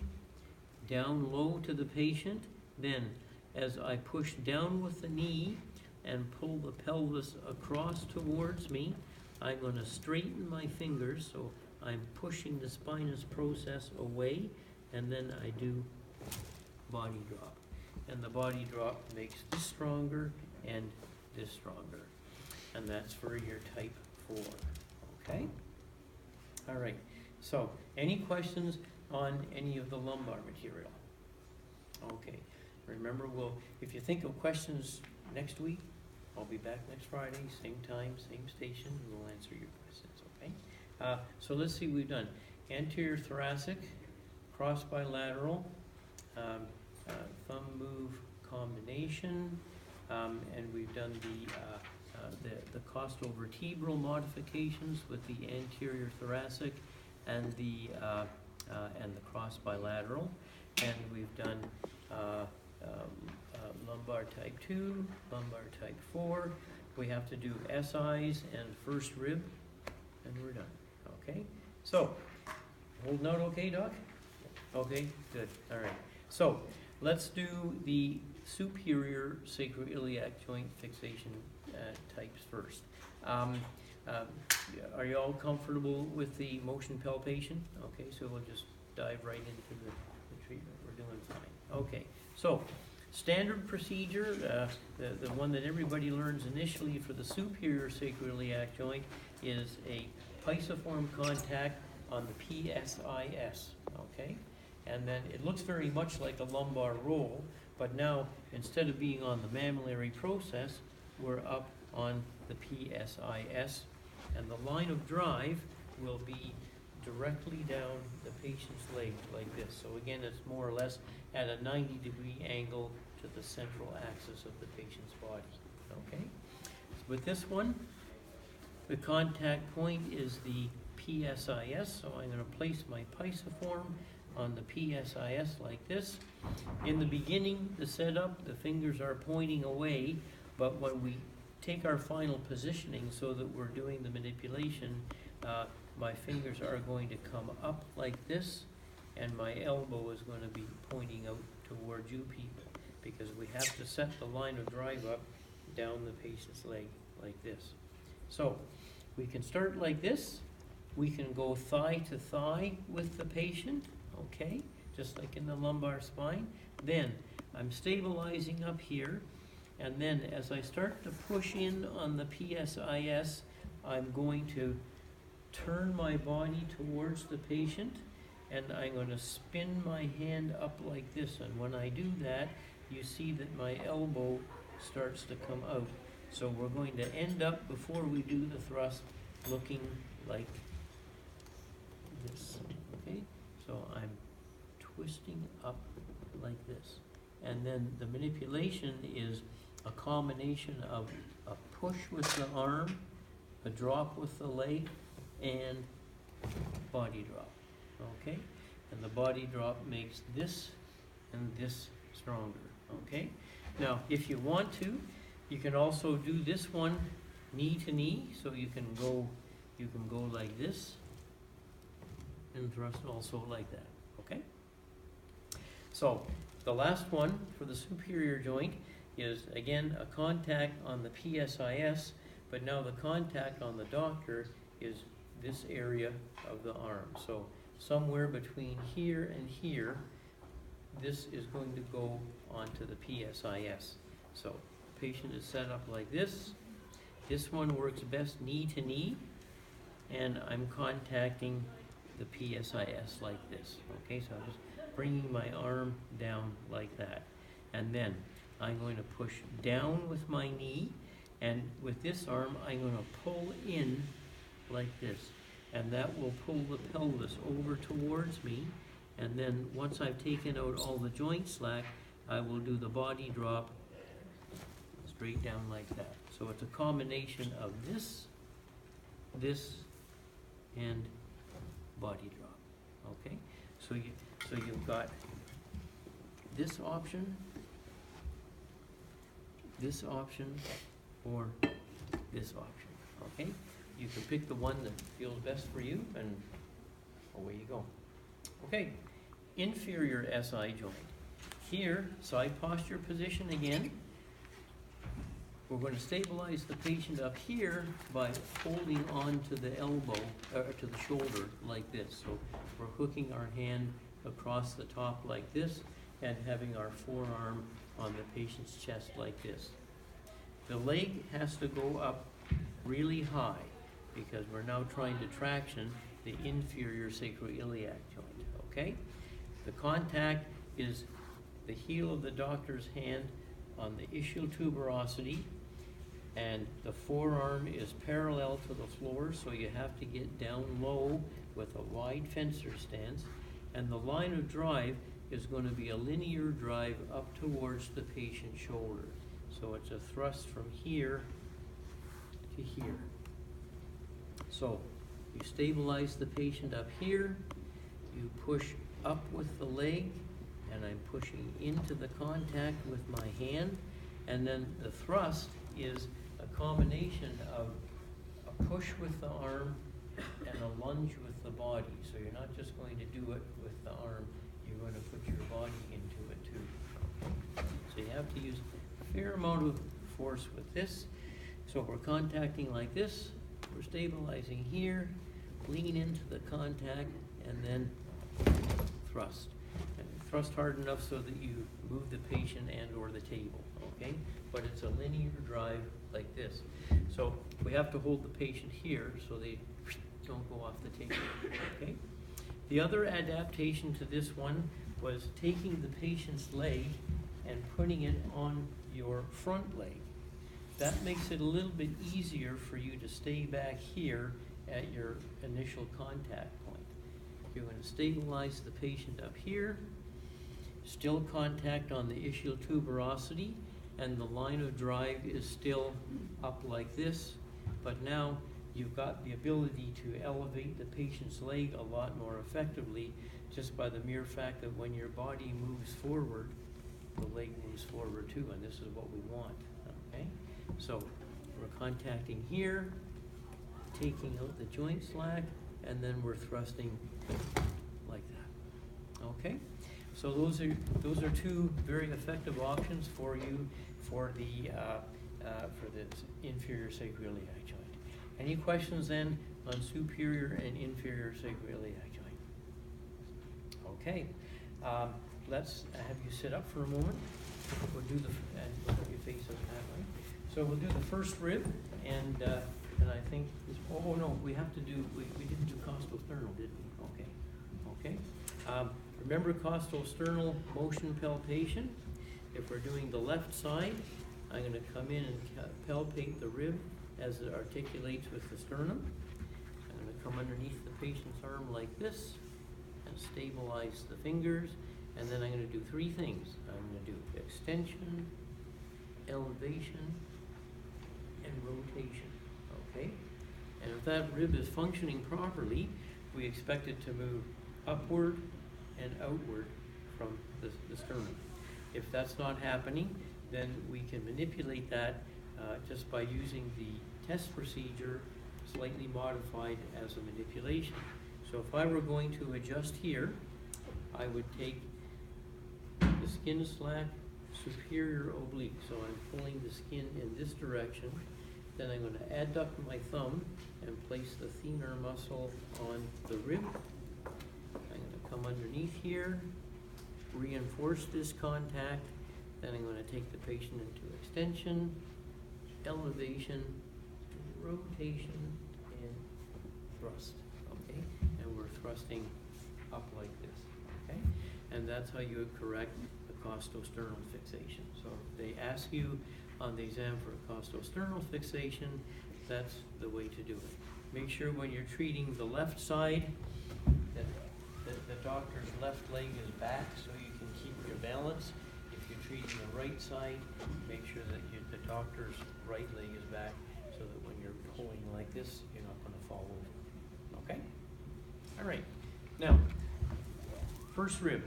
down low to the patient. Then as I push down with the knee and pull the pelvis across towards me, I'm going to straighten my fingers, so I'm pushing the spinous process away, and then I do body drop. And the body drop makes this stronger and this stronger. And that's for your type 4, okay? All right, so any questions on any of the lumbar material? Okay, remember, if you think of questions next week, I'll be back next Friday, same time, same station, and we'll answer your questions, okay? So let's see, we've done anterior thoracic, cross bilateral, thumb move combination, and we've done the costovertebral modifications with the anterior thoracic and the cross bilateral, and we've done lumbar type 2, lumbar type 4. We have to do SIs and first rib, and we're done. Okay, so holding out okay, Doc? Okay, good. All right. So let's do the superior sacroiliac joint fixation types first. Are you all comfortable with the motion palpation? Okay, so we'll just dive right into the treatment. We're doing fine. Okay, so standard procedure, the one that everybody learns initially for the superior sacroiliac joint is a pisiform contact on the PSIS, okay? And then it looks very much like a lumbar roll, but now instead of being on the mammillary process, we're up on the PSIS, and the line of drive will be directly down the patient's leg like this. So again, it's more or less at a 90-degree angle to the central axis of the patient's body, okay? With this one, the contact point is the PSIS, so I'm going to place my pisiform on the PSIS like this. In the beginning, the setup, the fingers are pointing away, but when we take our final positioning so that we're doing the manipulation, my fingers are going to come up like this, and my elbow is going to be pointing out towards you people, because we have to set the line of drive up down the patient's leg like this. So we can start like this. We can go thigh to thigh with the patient, okay, just like in the lumbar spine. Then I'm stabilizing up here, and then as I start to push in on the PSIS, I'm going to turn my body towards the patient, and I'm going to spin my hand up like this. And when I do that, you see that my elbow starts to come out. So we're going to end up, before we do the thrust, looking like this, okay? So I'm twisting up like this. And then the manipulation is a combination of a push with the arm, a drop with the leg, and body drop, okay? And the body drop makes this and this stronger, okay? Now, if you want to, you can also do this one knee to knee, so you can go like this and thrust also like that, okay? So, the last one for the superior joint is, again, a contact on the PSIS, but now the contact on the doctor is this area of the arm. So, somewhere between here and here, this is going to go onto the PSIS. So, patient is set up like this. This one works best knee to knee, and I'm contacting the PSIS like this. Okay, so I'm just bringing my arm down like that. And then I'm going to push down with my knee, and with this arm, I'm going to pull in like this. And that will pull the pelvis over towards me. And then once I've taken out all the joint slack, I will do the body drop straight down like that. So it's a combination of this, and body drop. Okay? So you've got this option, or this option. Okay? You can pick the one that feels best for you, and away you go. Okay, inferior SI joint. Here, side posture position again. We're going to stabilize the patient up here by holding on to the elbow, or to the shoulder like this. So we're hooking our hand across the top like this and having our forearm on the patient's chest like this. The leg has to go up really high because we're now trying to traction the inferior sacroiliac joint, okay? The contact is the heel of the doctor's hand on the ischial tuberosity, and the forearm is parallel to the floor, so you have to get down low with a wide fencer stance, and the line of drive is going to be a linear drive up towards the patient's shoulder. So it's a thrust from here to here. So you stabilize the patient up here, you push up with the leg, and I'm pushing into the contact with my hand, and then the thrust is a combination of a push with the arm and a lunge with the body. So you're not just going to do it with the arm, you're going to put your body into it too. So you have to use a fair amount of force with this. So we're contacting like this, we're stabilizing here, lean into the contact, and then thrust. And thrust hard enough so that you move the patient and or the table, okay? But it's a linear drive like this. So we have to hold the patient here so they don't go off the table, okay? The other adaptation to this one was taking the patient's leg and putting it on your front leg. That makes it a little bit easier for you to stay back here at your initial contact point. You're going to stabilize the patient up here, still contact on the ischial tuberosity, and the line of drive is still up like this, but now you've got the ability to elevate the patient's leg a lot more effectively just by the mere fact that when your body moves forward, the leg moves forward too, and this is what we want, okay? So we're contacting here, taking out the joint slack, and then we're thrusting like that, okay? So those are two very effective options for you for the inferior sacroiliac joint. Any questions then on superior and inferior sacroiliac joint? Okay, let's have you sit up for a moment. We'll do and we'll have you face up that way. So we'll do the first rib, and I think this, oh no, we have to do, we didn't do costosternal, did we? Okay. Remember costosternal motion palpation. If we're doing the left side, I'm going to come in and palpate the rib as it articulates with the sternum. I'm going to come underneath the patient's arm like this and stabilize the fingers, and then I'm going to do three things. I'm going to do extension, elevation, and rotation, okay? And if that rib is functioning properly, we expect it to move upward and outward from the sternum. If that's not happening, then we can manipulate that just by using the test procedure slightly modified as a manipulation. So if I were going to adjust here, I would take the skin slack superior oblique. So I'm pulling the skin in this direction. Then I'm going to adduct my thumb and place the thenar muscle on the rib. I'm going to come underneath here, reinforce this contact. Then I'm going to take the patient into extension, elevation, rotation, and thrust. Okay? And we're thrusting up like this. Okay? And that's how you would correct the costosternal fixation. So if they ask you on the exam for a costosternal fixation, that's the way to do it. Make sure when you're treating the left side that the doctor's left leg is back so you can keep your balance. If you're treating the right side, make sure that the doctor's right leg is back so that when you're pulling like this, you're not going to fall over. Okay? All right. Now, first rib.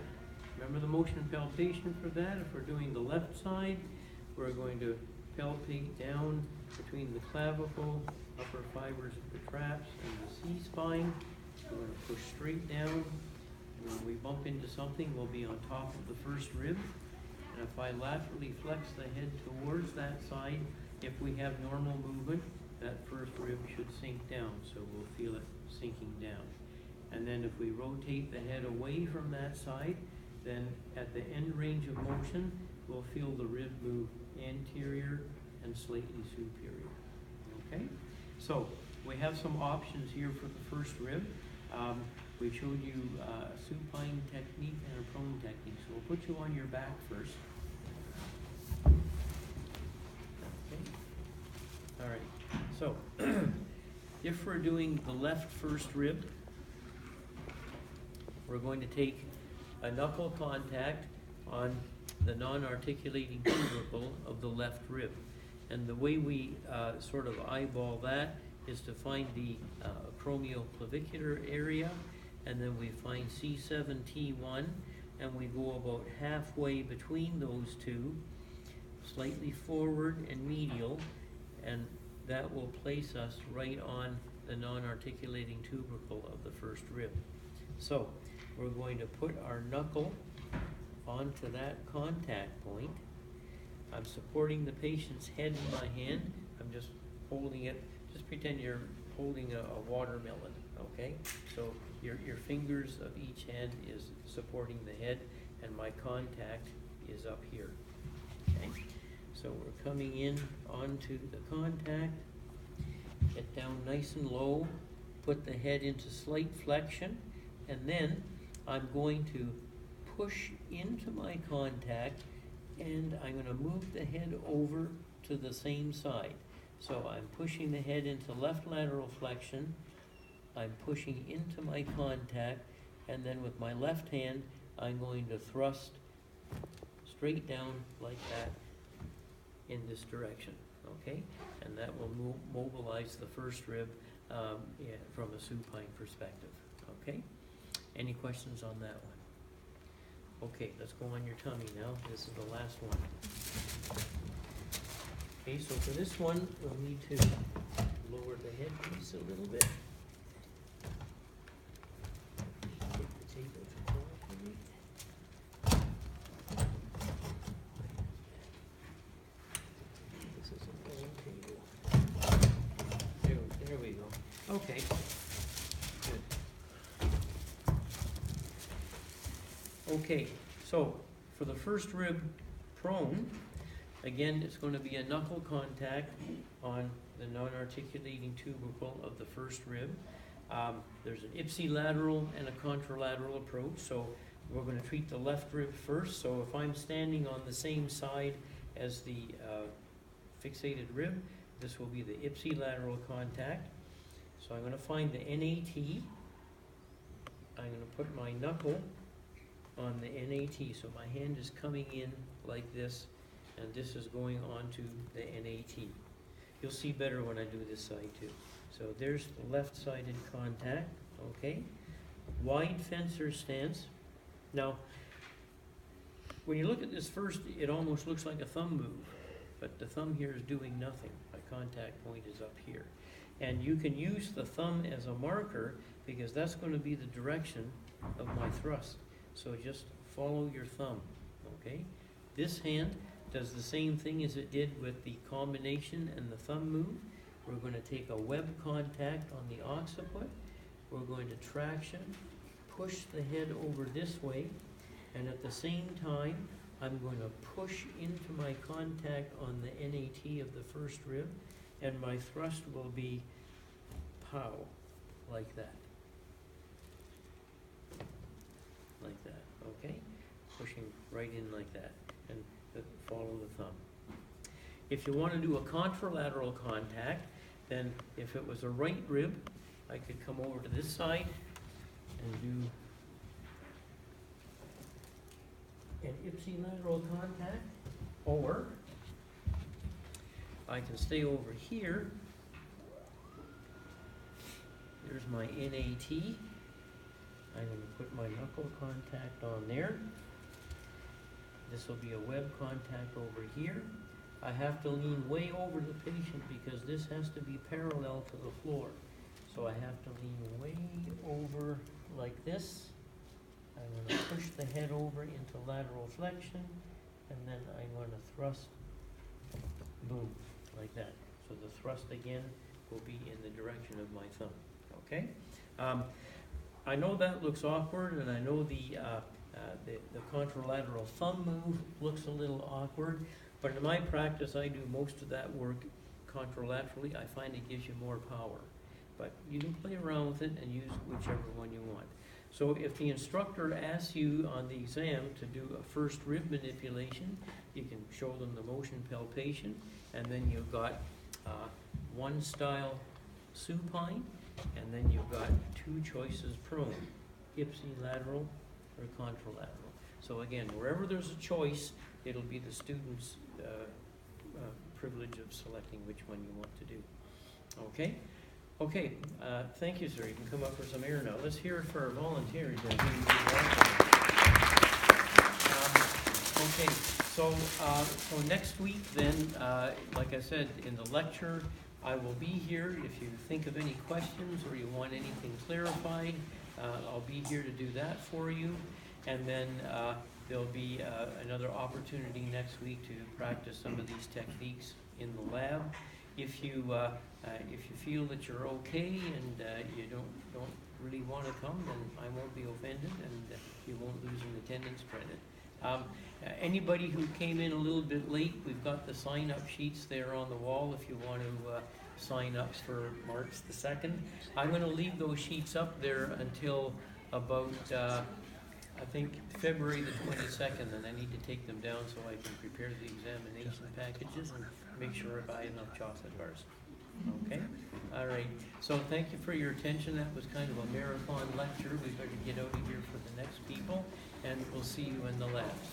Remember the motion and palpation for that? If we're doing the left side, we're going to palpate down between the clavicle, upper fibers of the traps, and the C-spine. We're going to push straight down. When we bump into something, we'll be on top of the first rib. And if I laterally flex the head towards that side, if we have normal movement, that first rib should sink down, so we'll feel it sinking down. And then if we rotate the head away from that side, then at the end range of motion, we'll feel the rib move anterior and slightly superior. Okay? So we have some options here for the first rib. We showed you a supine technique and a prone technique. So we'll put you on your back first. Okay. All right. So if we're doing the left first rib, we're going to take a knuckle contact on the non-articulating tubercle of the left rib. And the way we sort of eyeball that is to find the acromioclavicular area, and then we find C7T1, and we go about halfway between those two, slightly forward and medial, and that will place us right on the non-articulating tubercle of the first rib. So we're going to put our knuckle onto that contact point. I'm supporting the patient's head in my hand. I'm just holding it. Just pretend you're holding a watermelon, okay? So your fingers of each hand is supporting the head, and my contact is up here, okay? So we're coming in onto the contact. Get down nice and low. Put the head into slight flexion, and then I'm going to push into my contact, and I'm going to move the head over to the same side. So I'm pushing the head into left lateral flexion, I'm pushing into my contact, and then with my left hand, I'm going to thrust straight down like that in this direction, okay? And that will mobilize the first rib from a supine perspective, okay? Any questions on that one? Okay, let's go on your tummy now. This is the last one. Okay, so for this one, we'll need to lower the head piece a little bit. Take the table to cooperate. This is a long table. There we go. Okay. Okay, so for the first rib prone, again, it's going to be a knuckle contact on the non-articulating tubercle of the first rib. There's an ipsilateral and a contralateral approach, so we're going to treat the left rib first. So if I'm standing on the same side as the fixated rib, this will be the ipsilateral contact. So I'm going to find the NAT. I'm going to put my knuckle on the NAT, so my hand is coming in like this, and this is going on to the NAT. You'll see better when I do this side too. So there's the left-sided contact, okay? Wide fencer stance. Now, when you look at this first, it almost looks like a thumb move, but the thumb here is doing nothing. My contact point is up here. And you can use the thumb as a marker because that's going to be the direction of my thrust. So just follow your thumb, okay? This hand does the same thing as it did with the combination and the thumb move. We're going to take a web contact on the occiput. We're going to traction, push the head over this way, and at the same time, I'm going to push into my contact on the NAT of the first rib, and my thrust will be pow, like that. Like that, okay? Pushing right in like that, and follow the thumb. If you want to do a contralateral contact, then if it was a right rib, I could come over to this side and do an ipsilateral contact, or I can stay over here. There's my NAT. I'm going to put my knuckle contact on there. This will be a web contact over here. I have to lean way over the patient because this has to be parallel to the floor. So I have to lean way over like this. I'm going to push the head over into lateral flexion, and then I'm going to thrust, boom, like that. So the thrust again will be in the direction of my thumb, okay? I know that looks awkward, and I know the contralateral thumb move looks a little awkward, but in my practice I do most of that work contralaterally. I find it gives you more power, but you can play around with it and use whichever one you want. So if the instructor asks you on the exam to do a first rib manipulation, you can show them the motion palpation, and then you've got one style supine, and then you've got two choices prone, ipsilateral or contralateral. So again, wherever there's a choice, it'll be the student's privilege of selecting which one you want to do. Okay? Okay, thank you, sir. You can come up for some air now. Let's hear it for our volunteers. Okay, so next week then, like I said, in the lecture, I will be here. If you think of any questions or you want anything clarified, I'll be here to do that for you. And then there'll be another opportunity next week to practice some of these techniques in the lab. If you feel that you're okay and you don't really want to come, then I won't be offended, and you won't lose an attendance credit. Anybody who came in a little bit late, we've got the sign-up sheets there on the wall if you want to sign up for March the 2nd. I'm going to leave those sheets up there until about I think February the 22nd, and I need to take them down so I can prepare the examination packages and make sure I buy enough chocolate bars. Okay? All right. So thank you for your attention. That was kind of a marathon lecture. We better get out of here for the next people, and we'll see you in the labs.